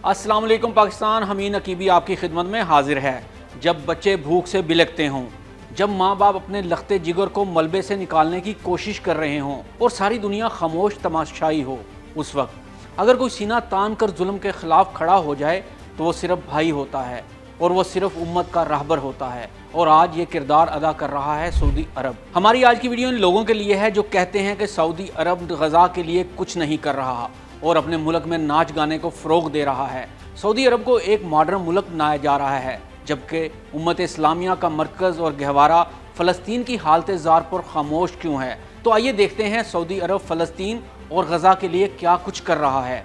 السلام علیکم پاکستان، حمید نقیبی آپ کی خدمت میں حاضر ہے۔ جب بچے بھوک سے بلکتے ہوں، جب ماں باپ اپنے لختے جگر کو ملبے سے نکالنے کی کوشش کر رہے ہوں اور ساری دنیا خاموش تماشائی ہو، اس وقت اگر کوئی سینہ تان کر ظلم کے خلاف کھڑا ہو جائے تو وہ صرف بھائی ہوتا ہے اور وہ صرف امت کا راہبر ہوتا ہے، اور آج یہ کردار ادا کر رہا ہے سعودی عرب۔ ہماری آج کی ویڈیو ان لوگوں کے لیے ہے جو کہتے ہیں کہ سعودی عرب غزہ کے لیے کچھ نہیں کر رہا اور اپنے ملک میں ناچ گانے کو فروغ دے رہا ہے۔ سعودی عرب کو ایک ماڈرن ملک بنایا جا رہا ہے، جبکہ امت اسلامیہ کا مرکز اور گہوارہ فلسطین کی حالت زار پر خاموش کیوں ہے؟ تو آئیے دیکھتے ہیں سعودی عرب فلسطین اور غزہ کے لیے کیا کچھ کر رہا ہے۔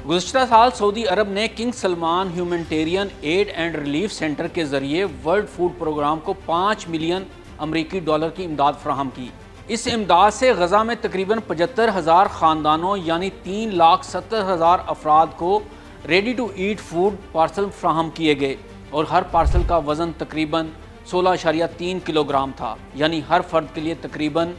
گزشتہ سال سعودی عرب نے King Salman humanitarian add and relief centre کے ذریعے ورلڈ فوڈ پروگرام کو 5 ملین امریکی ڈالر کی امداد فراہم کی۔ اس امداد سے غزہ میں تقریباً 75,000 خاندانوں یعنی 3,70,000 افراد کو ready to eat food parcel فراہم کیے گئے، اور ہر پارسل کا وزن تقریباً 16.3 کلو گرام تھا، یعنی ہر فرد کے لیے تقریباً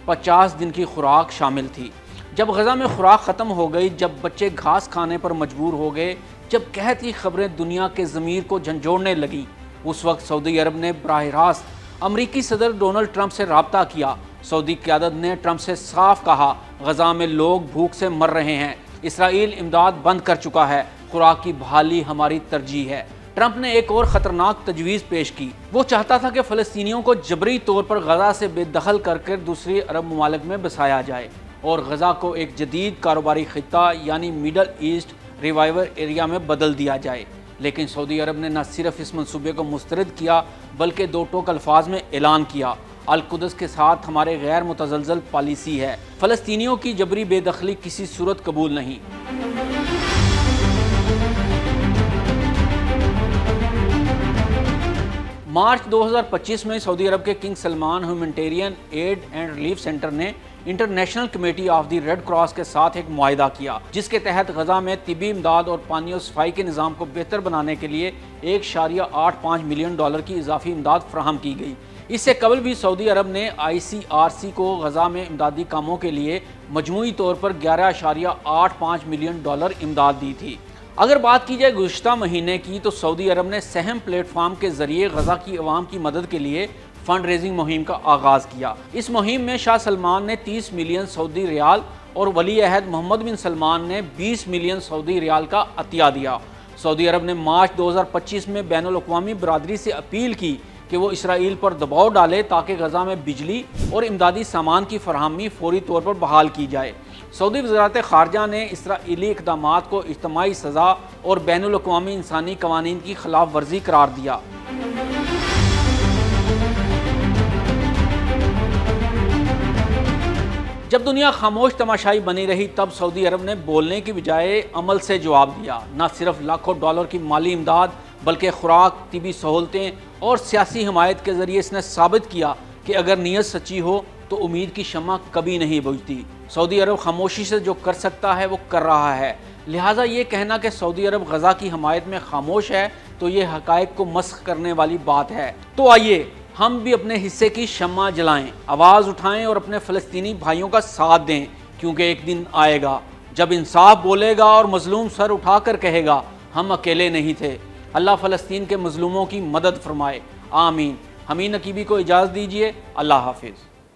50 دن کی خوراک شامل تھی۔ جب غزہ میں خوراک ختم ہو گئی، جب بچے گھاس کھانے پر مجبور ہو گئے، جب قحط کی خبریں دنیا کے ضمیر کو جھنجھوڑنے لگیں، اس وقت سعودی عرب نے براہ راست امریکی صدر ڈونلڈ ٹرمپ سے رابطہ کیا۔ سعودی قیادت نے ٹرمپ سے صاف کہا، غزہ میں لوگ بھوک سے مر رہے ہیں، اسرائیل امداد بند کر چکا ہے، خوراک کی بحالی ہماری ترجیح ہے۔ ٹرمپ نے ایک اور خطرناک تجویز پیش کی۔ وہ چاہتا تھا کہ فلسطینیوں کو جبری طور پر غزہ سے بے دخل کر کے دوسری عرب ممالک میں بسایا جائے اور غزہ کو ایک جدید کاروباری خطہ یعنی میڈل ایسٹ ریوائیور ایریا میں بدل دیا جائے۔ لیکن سعودی عرب نے نہ صرف اس منصوبے کو مسترد کیا بلکہ دو ٹوک الفاظ میں اعلان کیا، القدس کے ساتھ ہمارے غیر متزلزل پالیسی ہے، فلسطینیوں کی جبری بے دخلی کسی صورت قبول نہیں۔ مارچ 2025 میں سعودی عرب کے King Salman humanitarian add and relief Centre نے International Committee of the Red Cross کے ساتھ ایک معاہدہ کیا، جس کے تحت غزہ میں طبی امداد اور پانی اور صفائی کے نظام کو بہتر بنانے کے لیے 1.85 ملین ڈالر کی اضافی امداد فراہم کی گئی۔ اس سے قبل بھی سعودی عرب نے ICRC کو غزہ میں امدادی کاموں کے لیے مجموعی طور پر 11.85 ملین ڈالر امداد دی تھی۔ اگر بات کی جائے گزشتہ مہینے کی، تو سعودی عرب نے سہم پلیٹ فارم کے ذریعے غزہ کی عوام کی مدد کے لیے فنڈ ریزنگ مہم کا آغاز کیا۔ اس مہم میں شاہ سلمان نے 30 ملین سعودی ریال اور ولی عہد محمد بن سلمان نے 20 ملین سعودی ریال کا عطیہ دیا۔ سعودی عرب نے مارچ 2025 میں بین الاقوامی برادری سے اپیل کی کہ وہ اسرائیل پر دباؤ ڈالے تاکہ غزہ میں بجلی اور امدادی سامان کی فراہمی فوری طور پر بحال کی جائے۔ سعودی وزارت خارجہ نے اسرائیلی اقدامات کو اجتماعی سزا اور بین الاقوامی انسانی قوانین کی خلاف ورزی قرار دیا۔ جب دنیا خاموش تماشائی بنی رہی، تب سعودی عرب نے بولنے کی بجائے عمل سے جواب دیا۔ نہ صرف لاکھوں ڈالر کی مالی امداد بلکہ خوراک، طبی سہولتیں اور سیاسی حمایت کے ذریعے اس نے ثابت کیا کہ اگر نیت سچی ہو تو امید کی شمع کبھی نہیں بجھتی۔ سعودی عرب خاموشی سے جو کر سکتا ہے وہ کر رہا ہے، لہٰذا یہ کہنا کہ سعودی عرب غزہ کی حمایت میں خاموش ہے تو یہ حقائق کو مسخ کرنے والی بات ہے۔ تو آئیے ہم بھی اپنے حصے کی شمع جلائیں، آواز اٹھائیں اور اپنے فلسطینی بھائیوں کا ساتھ دیں، کیونکہ ایک دن آئے گا جب انصاف بولے گا اور مظلوم سر اٹھا کر کہے گا ہم اکیلے نہیں تھے۔ اللہ فلسطین کے مظلوموں کی مدد فرمائے، آمین۔ حمید نقیبی کو اجازت دیجیے، اللہ حافظ۔